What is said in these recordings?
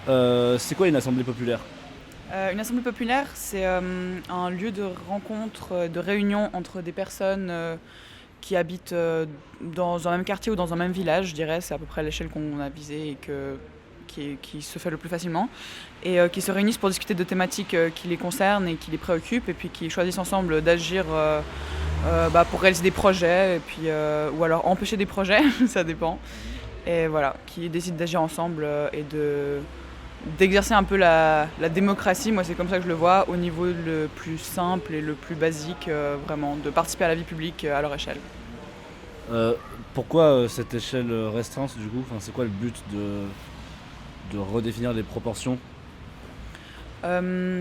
C'est quoi une assemblée populaire? Une assemblée populaire, c'est un lieu de rencontre, de réunion entre des personnes qui habitent dans un même quartier ou dans un même village, je dirais. C'est à peu près l'échelle qu'on a visée et qui se fait le plus facilement. Et qui se réunissent pour discuter de thématiques qui les concernent et qui les préoccupent. Et puis qui choisissent ensemble d'agir pour réaliser des projets. Et puis, ou alors empêcher des projets, ça dépend. Et voilà, qui décident d'agir ensemble d'exercer un peu la démocratie. Moi, c'est comme ça que je le vois, au niveau le plus simple et le plus basique, vraiment, de participer à la vie publique à leur échelle. Euh, Pourquoi cette échelle restreinte du coup? Enfin, c'est quoi le but de redéfinir les proportions?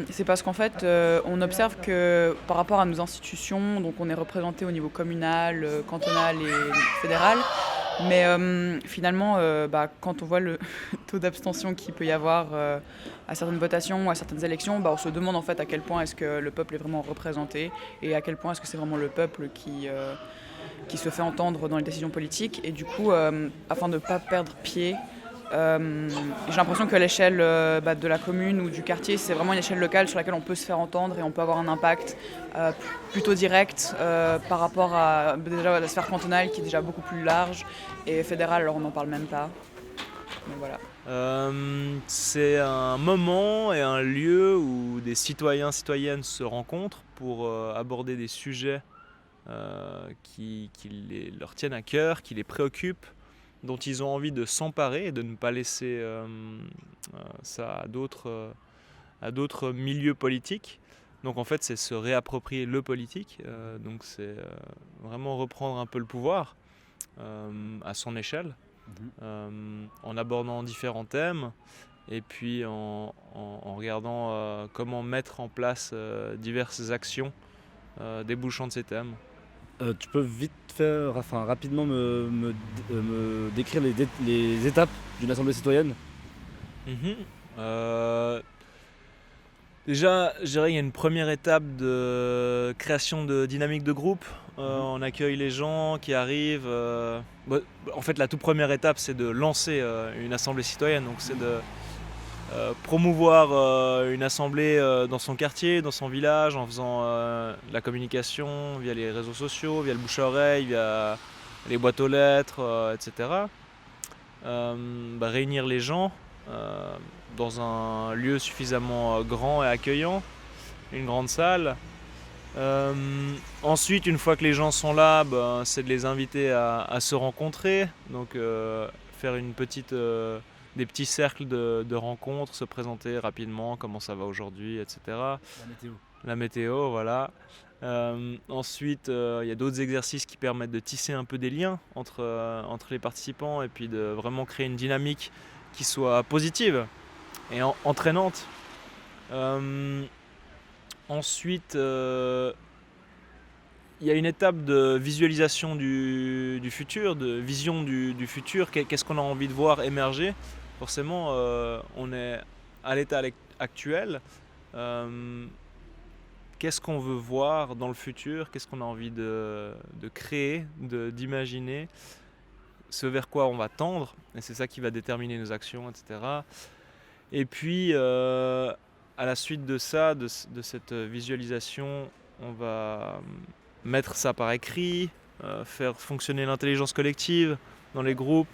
C'est parce qu'en fait, on observe que par rapport à nos institutions, donc on est représenté au niveau communal, cantonal et fédéral, mais finalement, quand on voit le taux d'abstention qu'il peut y avoir à certaines votations, à certaines élections, on se demande en fait à quel point est-ce que le peuple est vraiment représenté et à quel point est-ce que c'est vraiment le peuple qui se fait entendre dans les décisions politiques. Et du coup, afin de ne pas perdre pied, j'ai l'impression que l'échelle de la commune ou du quartier, c'est vraiment une échelle locale sur laquelle on peut se faire entendre et on peut avoir un impact plutôt direct par rapport à déjà la sphère cantonale qui est déjà beaucoup plus large et fédérale, alors on n'en parle même pas. Mais voilà. C'est un moment et un lieu où des citoyens, citoyennes se rencontrent pour aborder des sujets qui leur tiennent à cœur, qui les préoccupent, dont ils ont envie de s'emparer et de ne pas laisser ça à d'autres milieux politiques. Donc en fait, c'est se réapproprier le politique, donc c'est vraiment reprendre un peu le pouvoir à son échelle, en abordant différents thèmes et puis en regardant comment mettre en place diverses actions débouchant de ces thèmes. Tu peux vite faire, enfin rapidement me décrire les étapes d'une assemblée citoyenne? Mhm. Euh, Déjà, je dirais qu'il y a une première étape de création de dynamique de groupe. On accueille les gens qui arrivent. En fait, la toute première étape, c'est de lancer une assemblée citoyenne. Donc, c'est de promouvoir une assemblée dans son quartier, dans son village, en faisant de la communication via les réseaux sociaux, via le bouche-à-oreille, via les boîtes aux lettres, etc. Réunir les gens dans un lieu suffisamment grand et accueillant, une grande salle. Ensuite, une fois que les gens sont là, c'est de les inviter à se rencontrer, donc faire des petits cercles de rencontres, se présenter rapidement, comment ça va aujourd'hui, etc. La météo. La météo, voilà. Ensuite, il y a d'autres exercices qui permettent de tisser un peu des liens entre les participants et puis de vraiment créer une dynamique qui soit positive et entraînante. Euh, Ensuite, il y a une étape de visualisation du futur, de vision du futur. Qu'est-ce qu'on a envie de voir émerger? Forcément, on est à l'état actuel. Euh, Qu'est-ce qu'on veut voir dans le futur? Qu'est-ce qu'on a envie de créer, d'imaginer? Ce vers quoi on va tendre? Et c'est ça qui va déterminer nos actions, etc. Et puis, à la suite de ça, de cette visualisation, on va mettre ça par écrit, faire fonctionner l'intelligence collective dans les groupes.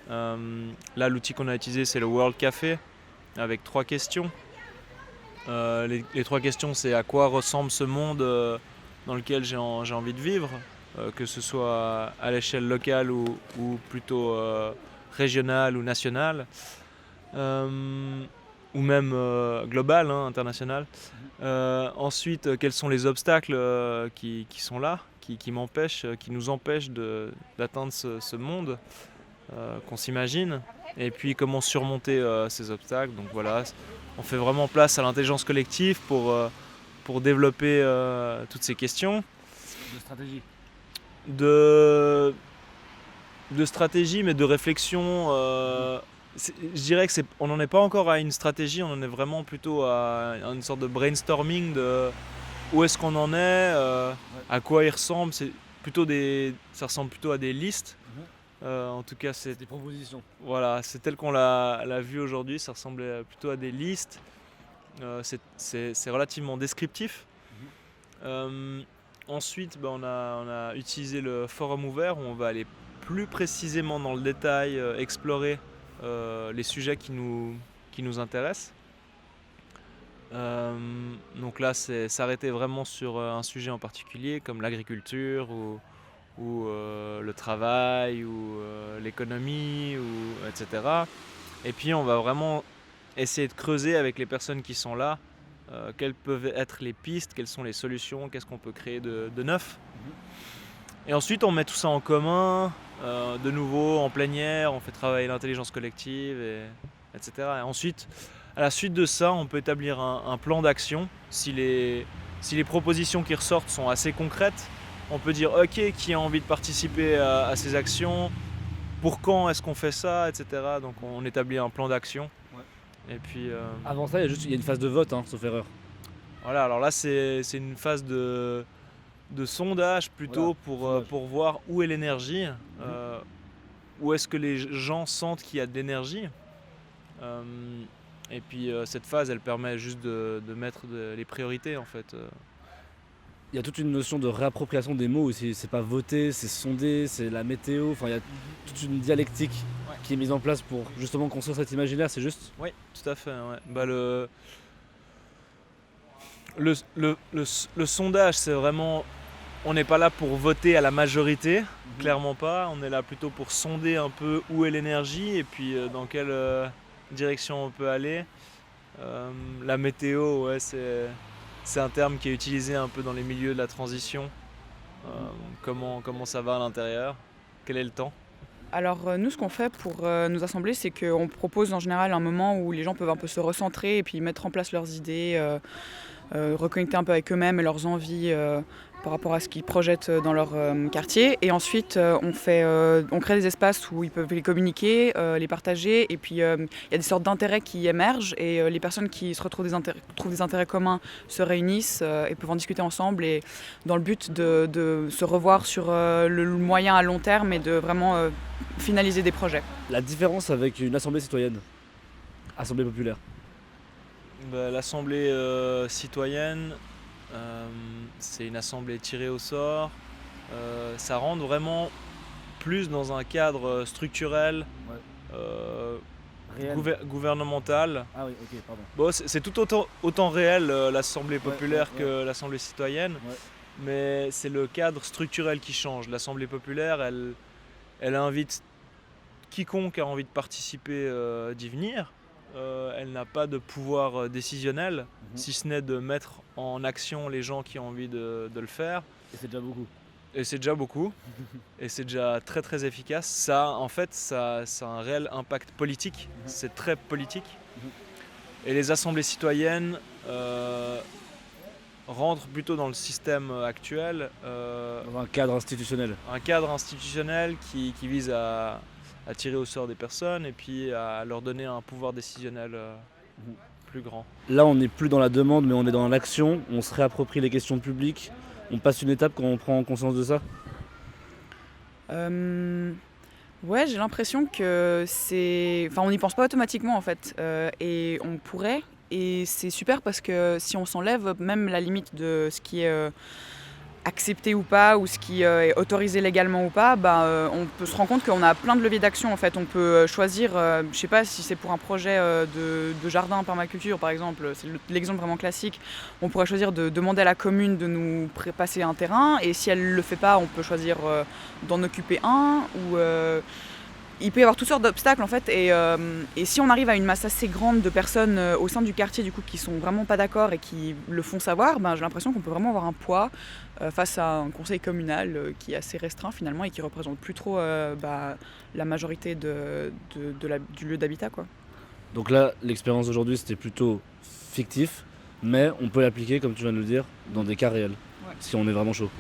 Là, l'outil qu'on a utilisé, c'est le World Café, avec 3 questions. Les 3 questions, c'est à quoi ressemble ce monde dans lequel j'ai envie de vivre, que ce soit à l'échelle locale ou plutôt régionale ou nationale. Ou même global, hein, international. Ensuite, quels sont les obstacles qui sont là, qui m'empêchent, qui nous empêchent d'atteindre ce monde qu'on s'imagine, et puis comment surmonter ces obstacles. Donc voilà, on fait vraiment place à l'intelligence collective pour développer toutes ces questions. De stratégie. De, de stratégie, mais de réflexion. Je dirais que on n'en est pas encore à une stratégie, on en est vraiment plutôt à une sorte de brainstorming de où est-ce qu'on en est, Ouais. à quoi il ressemble. Ça ressemble plutôt à des listes En tout cas, C'est des propositions. voilà, c'est tel qu'on l'a vu aujourd'hui, ça ressemblait plutôt à des listes. C'est relativement descriptif. Mhm. Ensuite, on a utilisé le forum ouvert où on va aller plus précisément dans le détail, explorer les sujets qui nous intéressent. Donc là, c'est s'arrêter vraiment sur un sujet en particulier, comme l'agriculture ou le travail ou l'économie, etc. Et puis on va vraiment essayer de creuser avec les personnes qui sont là, quelles peuvent être les pistes, quelles sont les solutions, qu'est-ce qu'on peut créer de neuf. Et ensuite on met tout ça en commun, de nouveau en plénière, on fait travailler l'intelligence collective, etc. Et ensuite, à la suite de ça, on peut établir un plan d'action. Si les propositions qui ressortent sont assez concrètes, on peut dire ok, qui a envie de participer à ces actions, pour quand est-ce qu'on fait ça, etc. Donc on établit un plan d'action. Ouais. Et puis Avant ça, il y a une phase de vote, hein, sauf erreur. voilà, alors là c'est une phase de sondage plutôt Voilà, pour voir où est l'énergie, où est-ce que les gens sentent qu'il y a de l'énergie. Et puis cette phase elle permet juste de mettre les priorités en fait. Il y a toute une notion de réappropriation des mots aussi. C'est pas voter, c'est sonder, c'est la météo. Enfin, il y a toute une dialectique qui est mise en place pour justement construire cet imaginaire, c'est juste. Oui, tout à fait. Ouais. Le sondage, c'est vraiment. On n'est pas là pour voter à la majorité, clairement pas. On est là plutôt pour sonder un peu où est l'énergie et puis dans quelle direction on peut aller. La météo, ouais, c'est un terme qui est utilisé un peu dans les milieux de la transition. Comment ça va à l'intérieur? Quel est le temps? Alors nous, ce qu'on fait pour nos assemblées, c'est qu'on propose en général un moment où les gens peuvent un peu se recentrer et puis mettre en place leurs idées, reconnecter un peu avec eux-mêmes et leurs envies par rapport à ce qu'ils projettent dans leur quartier. Et ensuite, on crée des espaces où ils peuvent les communiquer, les partager. Et puis, il y a des sortes d'intérêts qui émergent. Et les personnes qui trouvent des intérêts communs se réunissent et peuvent en discuter ensemble. Et dans le but de se revoir sur le moyen à long terme et de vraiment finaliser des projets. La différence avec une assemblée citoyenne, assemblée populaire. L'assemblée citoyenne, c'est une assemblée tirée au sort. Ça rentre vraiment plus dans un cadre structurel, gouvernemental. Ah oui, ok, pardon. Bon, c'est tout autant réel l'assemblée populaire ouais. que l'assemblée citoyenne, Ouais. mais c'est le cadre structurel qui change. L'assemblée populaire, elle invite quiconque a envie de participer d'y venir. Elle n'a pas de pouvoir décisionnel, si ce n'est de mettre en action les gens qui ont envie de le faire. Et c'est déjà beaucoup. Et c'est déjà beaucoup, et c'est déjà très très efficace. Ça, en fait, ça a un réel impact politique, c'est très politique. Et les assemblées citoyennes rentrent plutôt dans le système actuel. Dans un cadre institutionnel. Un cadre institutionnel qui vise à tirer au sort des personnes et puis à leur donner un pouvoir décisionnel plus grand. Là, on n'est plus dans la demande, mais on est dans l'action. On se réapproprie les questions publiques. On passe une étape quand on prend conscience de ça. Ouais, j'ai l'impression que on n'y pense pas automatiquement en fait. Et on pourrait. Et c'est super parce que si on s'enlève même la limite de ce qui est accepté ou pas, ou ce qui est autorisé légalement ou pas, on peut se rendre compte qu'on a plein de leviers d'action en fait. On peut choisir, je sais pas si c'est pour un projet de jardin permaculture par exemple, c'est l'exemple vraiment classique. On pourrait choisir de demander à la commune de nous passer un terrain, et si elle le fait pas, on peut choisir d'en occuper un, ou il peut y avoir toutes sortes d'obstacles en fait, et si on arrive à une masse assez grande de personnes au sein du quartier du coup qui sont vraiment pas d'accord et qui le font savoir, j'ai l'impression qu'on peut vraiment avoir un poids face à un conseil communal qui est assez restreint finalement et qui représente plus trop la majorité du lieu d'habitat quoi. Donc là, l'expérience d'aujourd'hui, c'était plutôt fictif, mais on peut l'appliquer, comme tu viens de le dire, dans des cas réels. si on est vraiment chaud.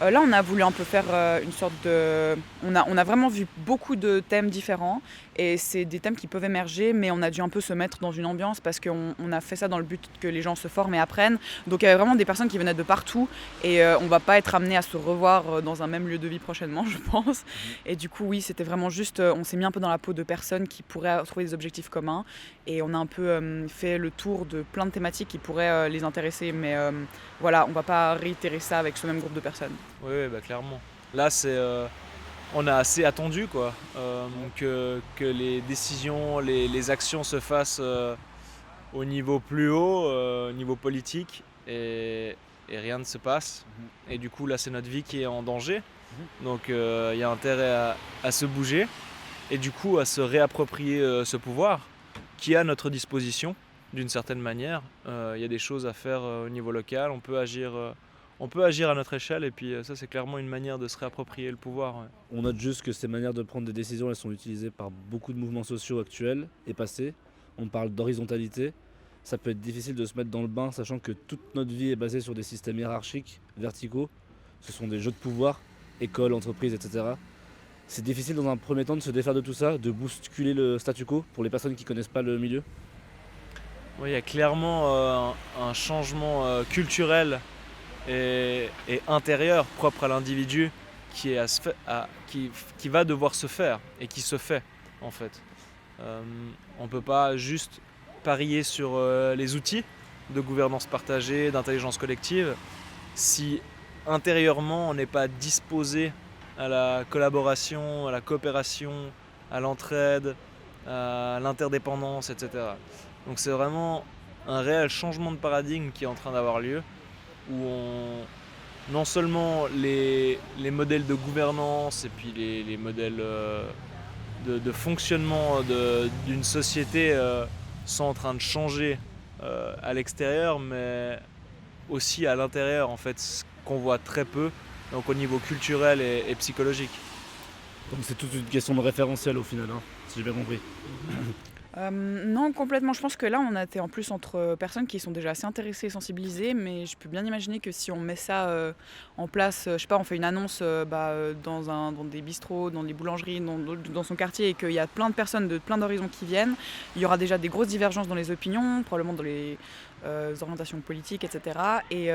Là, on a voulu un peu faire une sorte de... On a vraiment vu beaucoup de thèmes différents et c'est des thèmes qui peuvent émerger, mais on a dû un peu se mettre dans une ambiance parce qu'on a fait ça dans le but que les gens se forment et apprennent. Donc il y avait vraiment des personnes qui venaient de partout et on va pas être amenés à se revoir dans un même lieu de vie prochainement, je pense. Et du coup, oui, c'était vraiment juste... on s'est mis un peu dans la peau de personnes qui pourraient trouver des objectifs communs et on a un peu fait le tour de plein de thématiques qui pourraient les intéresser, mais voilà, on va pas réitérer ça avec ce même groupe de personnes. Oui, bah, clairement. Là, on a assez attendu quoi, que les décisions, les actions se fassent au niveau plus haut, au niveau politique, et rien ne se passe. Et du coup, là, c'est notre vie qui est en danger. Donc, il y a intérêt à se bouger et du coup à se réapproprier ce pouvoir qui est à notre disposition d'une certaine manière. Il y a des choses à faire au niveau local, on peut agir à notre échelle et puis ça c'est clairement une manière de se réapproprier le pouvoir. Ouais. On note juste que ces manières de prendre des décisions, elles sont utilisées par beaucoup de mouvements sociaux actuels et passés. On parle d'horizontalité. Ça peut être difficile de se mettre dans le bain, sachant que toute notre vie est basée sur des systèmes hiérarchiques, verticaux. Ce sont des jeux de pouvoir, écoles, entreprises, etc. C'est difficile dans un premier temps de se défaire de tout ça, de bousculer le statu quo pour les personnes qui ne connaissent pas le milieu. Oui, il y a clairement un changement culturel et intérieur propre à l'individu qui va devoir se faire et qui se fait en fait. On ne peut pas juste parier sur les outils de gouvernance partagée, d'intelligence collective, si intérieurement on n'est pas disposé à la collaboration, à la coopération, à l'entraide, à l'interdépendance, etc. Donc c'est vraiment un réel changement de paradigme qui est en train d'avoir lieu, où non seulement les modèles de gouvernance et puis les modèles de fonctionnement d'une société sont en train de changer à l'extérieur, mais aussi à l'intérieur, en fait, ce qu'on voit très peu, donc au niveau culturel et psychologique. Donc c'est toute une question de référentiel au final, hein, si j'ai bien compris. Non, complètement. Je pense que là, on a été en plus entre personnes qui sont déjà assez intéressées et sensibilisées, mais je peux bien imaginer que si on met ça en place, je sais pas, on fait une annonce dans des bistrots, dans des boulangeries, dans son quartier, et qu'il y a plein de personnes de plein d'horizons qui viennent, il y aura déjà des grosses divergences dans les opinions, probablement dans les orientations politiques, etc. Et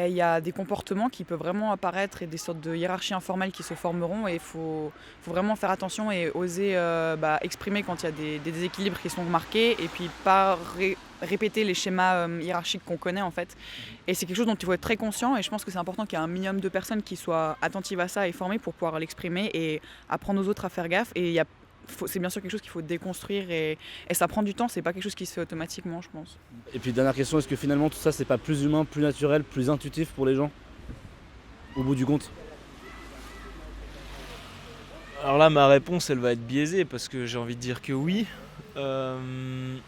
il y a des comportements qui peuvent vraiment apparaître et des sortes de hiérarchies informelles qui se formeront, et il faut vraiment faire attention et oser exprimer quand il y a des déséquilibres qui sont remarqués et puis pas répéter les schémas hiérarchiques qu'on connaît en fait. Et c'est quelque chose dont il faut être très conscient, et je pense que c'est important qu'il y ait un minimum de personnes qui soient attentives à ça et formées pour pouvoir l'exprimer et apprendre aux autres à faire gaffe. Et c'est bien sûr quelque chose qu'il faut déconstruire et ça prend du temps, c'est pas quelque chose qui se fait automatiquement, je pense. Et puis dernière question, est-ce que finalement tout ça c'est pas plus humain, plus naturel, plus intuitif pour les gens au bout du compte? Alors là ma réponse elle va être biaisée parce que j'ai envie de dire que oui. Moi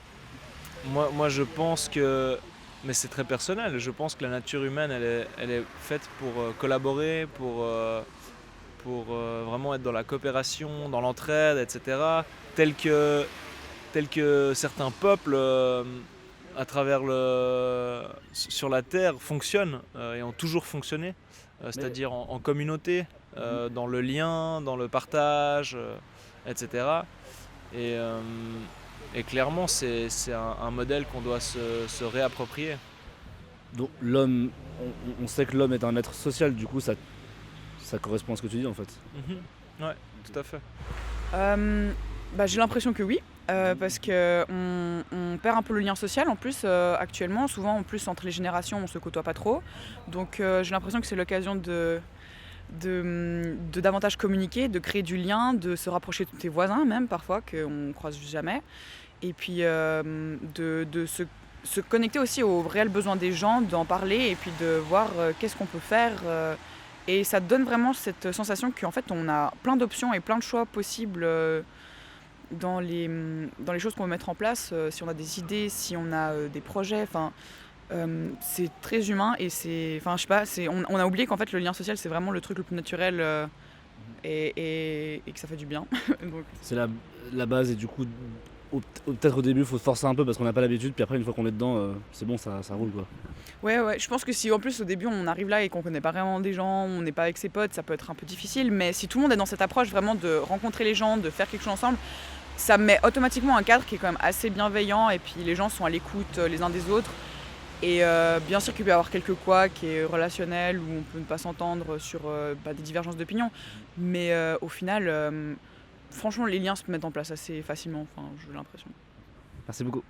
je pense que, mais c'est très personnel, je pense que la nature humaine elle est faite pour collaborer, pour vraiment être dans la coopération, dans l'entraide, etc. Tel que certains peuples à travers sur la Terre fonctionnent et ont toujours fonctionné, c'est-à-dire en communauté, dans le lien, dans le partage, etc. Et clairement, c'est un modèle qu'on doit se réapproprier. Donc l'homme, on sait que l'homme est un être social, du coup ça correspond à ce que tu dis en fait. Ouais, tout à fait. J'ai l'impression que oui, parce qu'on perd un peu le lien social en plus actuellement. Souvent en plus entre les générations on se côtoie pas trop. Donc j'ai l'impression que c'est l'occasion de davantage communiquer, de créer du lien, de se rapprocher de tes voisins même parfois qu'on ne croise jamais. Et puis de se connecter aussi aux réels besoins des gens, d'en parler et puis de voir qu'est-ce qu'on peut faire. Et ça te donne vraiment cette sensation qu'en fait on a plein d'options et plein de choix possibles dans les choses qu'on veut mettre en place. Si on a des idées, si on a des projets, c'est très humain et je sais pas, on a oublié qu'en fait le lien social c'est vraiment le truc le plus naturel et que ça fait du bien. Donc. C'est la base, et du coup Peut-être au début, il faut se forcer un peu parce qu'on n'a pas l'habitude, puis après, une fois qu'on est dedans, c'est bon, ça roule quoi. Ouais, je pense que si en plus au début on arrive là et qu'on connaît pas vraiment des gens, on n'est pas avec ses potes, ça peut être un peu difficile. Mais si tout le monde est dans cette approche vraiment de rencontrer les gens, de faire quelque chose ensemble, ça met automatiquement un cadre qui est quand même assez bienveillant et puis les gens sont à l'écoute les uns des autres. Et bien sûr qu'il peut y avoir quelques couacs et relationnels où on peut ne pas s'entendre sur des divergences d'opinion. Mais au final, franchement, les liens se mettent en place assez facilement, enfin, j'ai l'impression. Merci beaucoup.